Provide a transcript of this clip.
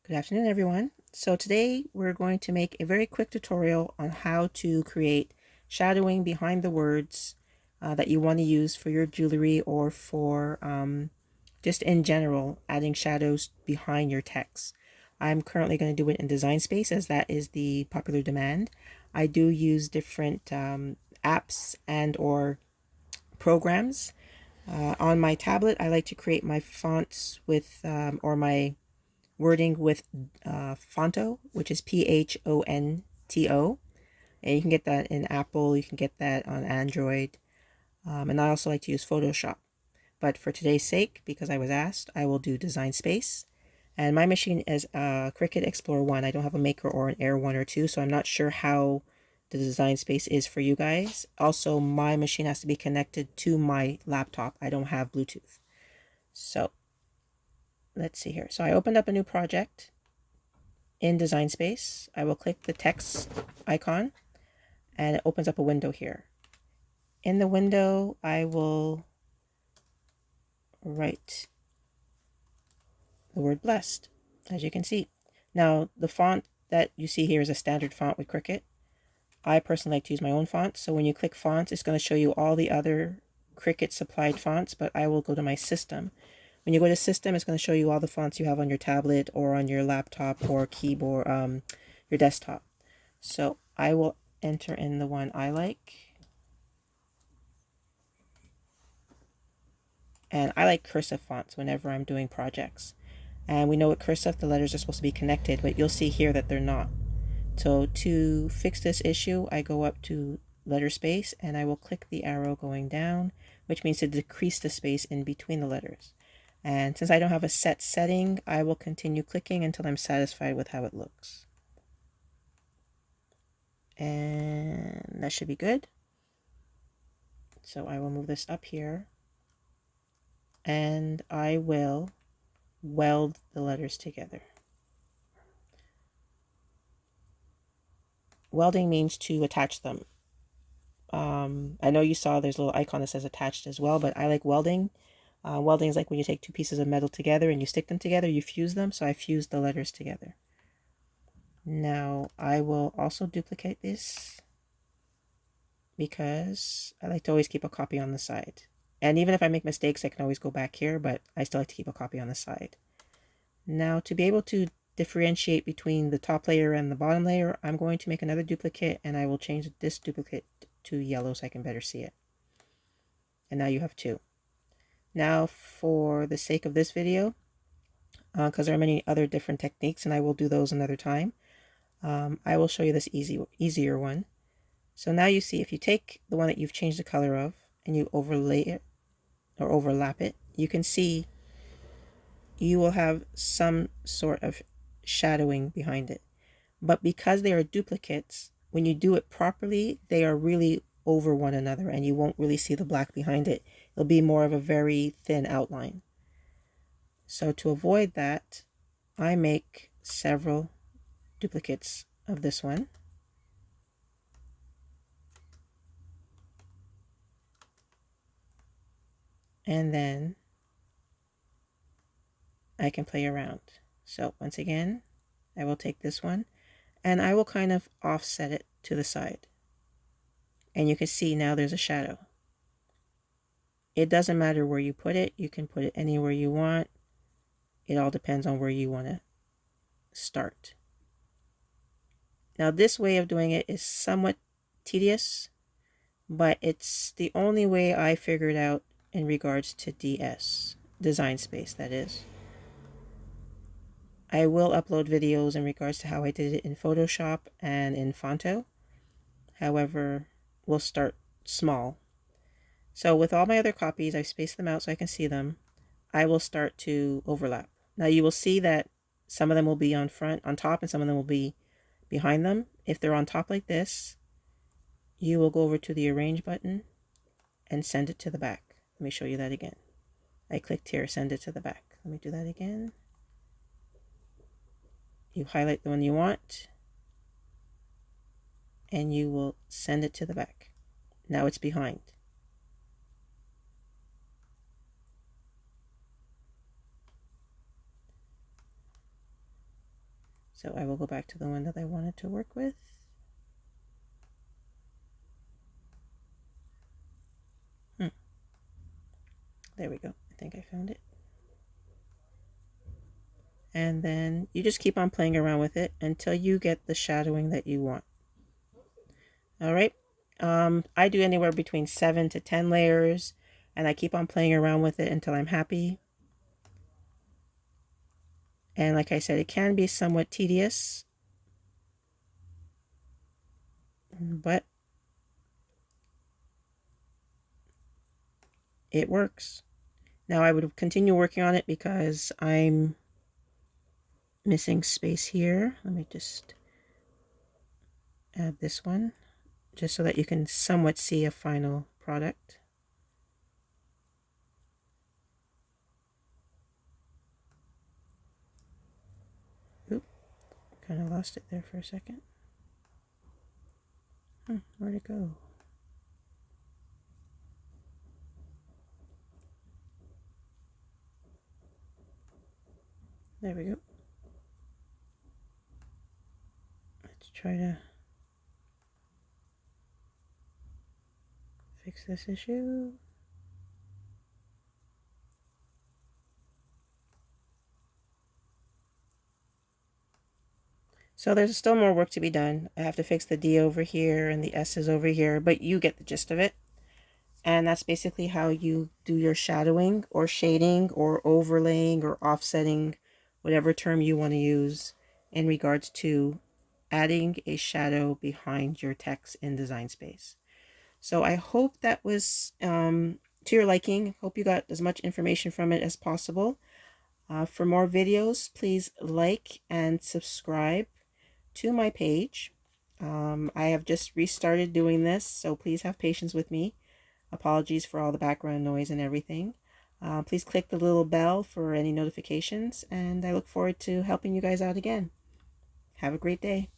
Good afternoon, everyone. So today we're going to make a very quick tutorial on how to create shadowing behind the words that you want to use for your jewelry or for just in general, adding shadows behind your text. I'm currently going to do it in Design Space as that is the popular demand. I do use different apps and or programs. On my tablet, I like to create my fonts with or my wording with Fonto, which is Phonto. And you can get that in Apple, you can get that on Android. And I also like to use Photoshop. But for today's sake, because I was asked, I will do Design Space. And my machine is a Cricut Explorer 1. I don't have a Maker or an Air 1 or 2, so I'm not sure how the Design Space is for you guys. Also, my machine has to be connected to my laptop. I don't have Bluetooth. So let's see here. So I opened up a new project in Design Space. I will click the text icon and it opens up a window here. In the window, I will write the word blessed, as you can see. Now, the font that you see here is a standard font with Cricut. I personally like to use my own font, so when you click fonts, it's going to show you all the other Cricut supplied fonts, but I will go to my system. When you go to system, it's going to show you all the fonts you have on your tablet or on your laptop or keyboard, your desktop. So I will enter in the one I like. And I like cursive fonts whenever I'm doing projects. And we know with cursive, the letters are supposed to be connected, but you'll see here that they're not. So to fix this issue, I go up to letter space and I will click the arrow going down, which means to decrease the space in between the letters. And since I don't have a set setting, I will continue clicking until I'm satisfied with how it looks. And that should be good. So I will move this up here and I will weld the letters together. Welding means to attach them. I know you saw there's a little icon that says attached as well, but I like welding. Welding is like when you take two pieces of metal together and you stick them together, you fuse them. So I fused the letters together. Now I will also duplicate this because I like to always keep a copy on the side. And even if I make mistakes, I can always go back here, but I still like to keep a copy on the side. Now to be able to differentiate between the top layer and the bottom layer, I'm going to make another duplicate and I will change this duplicate to yellow so I can better see it. And now you have two. Now for the sake of this video, because there are many other different techniques and I will do those another time, I will show you this easier one. So now you see if you take the one that you've changed the color of and you overlay it or overlap it, you can see you will have some sort of shadowing behind it. But because they are duplicates, when you do it properly, they are really over one another and you won't really see the black behind it. It'll be more of a very thin outline. So to avoid that, I make several duplicates of this one. And then I can play around. So once again, I will take this one and I will kind of offset it to the side. And you can see now there's a shadow. It doesn't matter where you put it. You can put it anywhere you want. It all depends on where you want to start. Now this way of doing it is somewhat tedious, but it's the only way I figured out in regards to Design Space, that is. I will upload videos in regards to how I did it in Photoshop and in Fonto. However, we'll start small. So with all my other copies, I've spaced them out so I can see them. I will start to overlap. Now you will see that some of them will be on top, and some of them will be behind them. If they're on top like this, you will go over to the Arrange button and send it to the back. Let me show you that again. I clicked here, send it to the back. Let me do that again. You highlight the one you want, and you will send it to the back. Now it's behind. So I will go back to the one that I wanted to work with. There we go. I think I found it. And then you just keep on playing around with it until you get the shadowing that you want. All right. I do anywhere between 7 to 10 layers, and I keep on playing around with it until I'm happy. And like I said, it can be somewhat tedious, but it works. Now I would continue working on it because I'm missing space here. Let me just add this one just so that you can somewhat see a final product. Oop, kind of lost it there for a second. Where'd it go? There we go. Let's try to fix this issue. So there's still more work to be done. I have to fix the D over here and the S's over here, but you get the gist of it. And that's basically how you do your shadowing or shading or overlaying or offsetting, whatever term you want to use in regards to adding a shadow behind your text in Design Space. So I hope that was to your liking. Hope you got as much information from it as possible. For more videos, please like and subscribe to my page. I have just restarted doing this, so please have patience with me. Apologies for all the background noise and everything. Please click the little bell for any notifications, and I look forward to helping you guys out again. Have a great day.